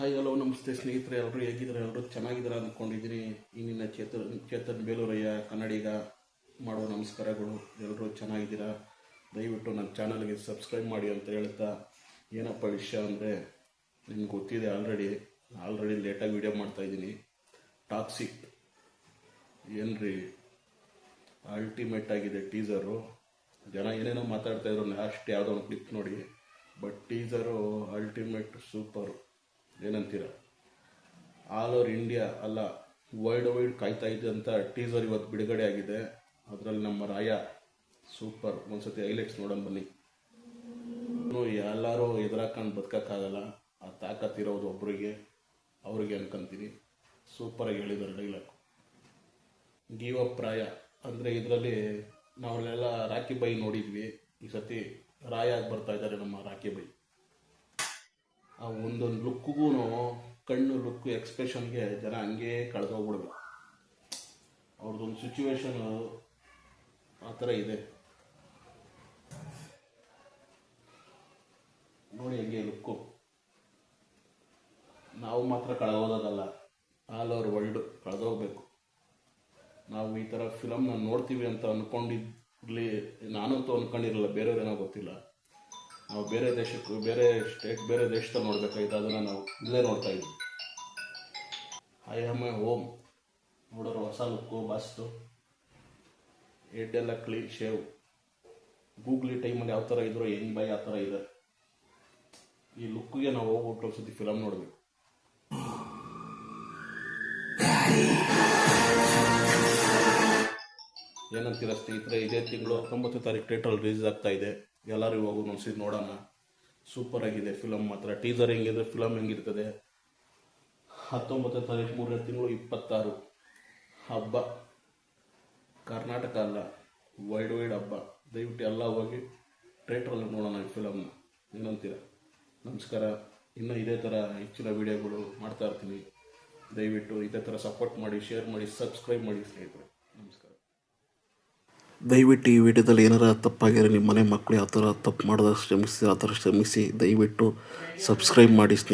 Hi hello ನಮಸ್ತೆ ಸ್ನೇಹಿತರೆ, ಎಲ್ಲರೂ ಹೇಗಿದ್ದಾರೆ? ಎಲ್ಲರೂ ಚೆನ್ನಾಗಿದ್ದಾರೆ ಅಂದ್ಕೊಂಡಿದ್ದೀನಿ. ಇನ್ನಿನ್ನ ಚೇತನ್ ಬೇಲೂರಯ್ಯ ಕನ್ನಡಿಗ ಮಾಡುವ ನಮಸ್ಕಾರಗಳು. ಎಲ್ಲರೂ ಚೆನ್ನಾಗಿದ್ದೀರಾ? ದಯವಿಟ್ಟು ನನ್ನ ಚಾನಲ್ಗೆ ಸಬ್ಸ್ಕ್ರೈಬ್ ಮಾಡಿ ಅಂತ ಹೇಳ್ತಾ, ಏನಪ್ಪ ವಿಷಯ ಅಂದರೆ ನಿಮ್ಗೆ ಗೊತ್ತಿದೆ, ಆಲ್ರೆಡಿ ಲೇಟಾಗಿ ವಿಡಿಯೋ ಮಾಡ್ತಾಯಿದ್ದೀನಿ. ಟಾಕ್ಸಿಕ್ ಏನ್ರಿ ಅಲ್ಟಿಮೇಟ್ ಆಗಿದೆ ಟೀಸರು. ಜನ ಏನೇನೋ ಮಾತಾಡ್ತಾಯಿದ್ರು, ಲಾಸ್ಟ್ ಯಾವುದೋ ಒಂದು ಕ್ಲಿಪ್ ನೋಡಿ. But teaser ultimate super. ಏನಂತೀರ? ಆಲ್ ಓವರ್ ಇಂಡಿಯಾ ಅಲ್ಲ, ವರ್ಲ್ಡ್ ವೈಡ್ ಕಾಯ್ತಾ ಇದ್ದಂಥ ಟೀಸರ್ ಇವತ್ತು ಬಿಡುಗಡೆ ಆಗಿದೆ. ಅದರಲ್ಲಿ ನಮ್ಮ ರಾಯ ಸೂಪರ್. ಒಂದ್ಸತಿ ಹೈಲೈಟ್ಸ್ ನೋಡೋಣ ಬನ್ನಿ. ಎಲ್ಲರೂ ಎದುರಾಕೊಂಡು ಬದುಕೋಕ್ಕಾಗಲ್ಲ, ಆ ತಾಕತ್ತಿರೋದು ಒಬ್ಬರಿಗೆ, ಅವ್ರಿಗೆ ಅನ್ಕೊಂತೀನಿ. ಸೂಪರಾಗಿ ಹೇಳಿದ್ದಾರೆ ಡೈಲಾಗ್. ಗಿವ್ ಅಪ್ ರಾಯ ಅಂದರೆ ಇದರಲ್ಲಿ ನಾವೆಲ್ಲ ರಾಕಿ ಬೈ ನೋಡಿದ್ವಿ. ಈ ಸತಿ ರಾಯ ಆಗಿ ಬರ್ತಾ ಇದ್ದಾರೆ ನಮ್ಮ ರಾಕಿ ಬೈ. ಆ ಒಂದೊಂದು ಲುಕ್ಗೂ, ಕಣ್ಣು ಲುಕ್ ಎಕ್ಸ್ಪ್ರೆಷನ್ಗೆ ಜನ ಹಂಗೇ ಕಳೆದೋಗ್ಬಿಡ್ಬೇಕು. ಅವ್ರದ್ದೊಂದು ಸಿಚುವೇಶನ್ ಆ ಥರ ಇದೆ ನೋಡಿ. ಹಂಗೆ ಲುಕ್ಕು ನಾವು ಮಾತ್ರ ಕಳೆದೋದಲ್ಲ, ಆಲ್ ಓವರ್ ವರ್ಲ್ಡ್ ಕಳೆದೋಗ್ಬೇಕು. ನಾವು ಈ ಥರ ಫಿಲಮ್ನ ನೋಡ್ತೀವಿ ಅಂತ ಅಂದ್ಕೊಂಡಿರ್ಲಿ, ನಾನಂತೂ ಅಂದ್ಕೊಂಡಿರಲಿಲ್ಲ, ಬೇರೆಯವ್ರೇನೋ ಗೊತ್ತಿಲ್ಲ. ನಾವು ಬೇರೆ ದೇಶಕ್ಕೂ, ಬೇರೆ ಸ್ಟೇಟ್, ಬೇರೆ ದೇಶದಲ್ಲಿ ನೋಡಬೇಕಾಯ್ತು, ಅದನ್ನು ನಾವು ಇಲ್ಲೇ ನೋಡ್ತಾ ಇದ್ವಿ. ಐ ಆಮ್ ಎ ಹೋಮ್ ನೋಡೋರು ಹೊಸ ಲುಕ್ಕು, ಬಾಸ್ತು, ಹೆಡ್ಡೆಲ್ಲ ಕ್ಲೀನ್ ಶೇವ್. ಗೂಗ್ಲಿ ಟೈಮಲ್ಲಿ ಯಾವ ಥರ ಇದ್ರೋ ಹೆಂಗ್ ಬೈ ಆ ಥರ ಇದೆ. ಈ ಲುಕ್ಗೆ ನಾವು ಹೋಗ್ಬಿಟ್ಟು ಒಂದ್ಸತಿ ಫಿಲಮ್ ನೋಡಬೇಕು. ಏನಂತೀರ ಸ್ನೇಹಿತರೆ? ಇದೇ ತಿಂಗಳು 19ನೇ ತಾರೀಕು ಥಿಯೇಟರ್ ರಿಲೀಸ್ ಆಗ್ತಾ ಇದೆ. ಎಲ್ಲರೂ ಇವಾಗ ಒಂದ್ಸತಿ ನೋಡೋಣ. ಸೂಪರ್ ಆಗಿದೆ ಫಿಲಮ್ ಮಾತ್ರ. Teaser ಹೆಂಗಿದ್ರೆ film ಹೆಂಗಿರ್ತದೆ. 19ನೇ ತಾರೀಕು 3ನೇ ತಿಂಗಳು 26 ಹಬ್ಬ. ಕರ್ನಾಟಕ ಅಲ್ಲ, ವರ್ಲ್ಡ್ ವೈಡ್ ಹಬ್ಬ. ದಯವಿಟ್ಟು ಎಲ್ಲ ಹೋಗಿ ಥಿಯೇಟ್ರಲ್ಲಿ ನೋಡೋಣ ಈ ಫಿಲಮ್ನ. ಏನಂತೀರ? ನಮಸ್ಕಾರ. ಇನ್ನೂ ಇದೇ ಥರ ಹೆಚ್ಚಿನ ವಿಡಿಯೋಗಳು ಮಾಡ್ತಾ ಇರ್ತೀನಿ. ದಯವಿಟ್ಟು ಇದೇ ಥರ ಸಪೋರ್ಟ್ ಮಾಡಿ, ಶೇರ್ ಮಾಡಿ, ಸಬ್ಸ್ಕ್ರೈಬ್ ಮಾಡಿ ಸ್ನೇಹಿತರೆ. ನಮಸ್ಕಾರ. ದಯವಿಟ್ಟು ಈ ವಿಡಿಯೋದಲ್ಲಿ ಏನಾರ ತಪ್ಪಾಗಿರೋ ನಿಮ್ಮ ಮನೆ ಮಕ್ಕಳು ಯಾವ ಥರ ತಪ್ಪು ಮಾಡಿದಾಗ ಕ್ಷಮಿಸಿ, ಆ ಥರ ಕ್ಷಮಿಸಿ. ದಯವಿಟ್ಟು ಸಬ್ಸ್ಕ್ರೈಬ್ ಮಾಡಿ ಸ್ನೇಹಿತರೆ.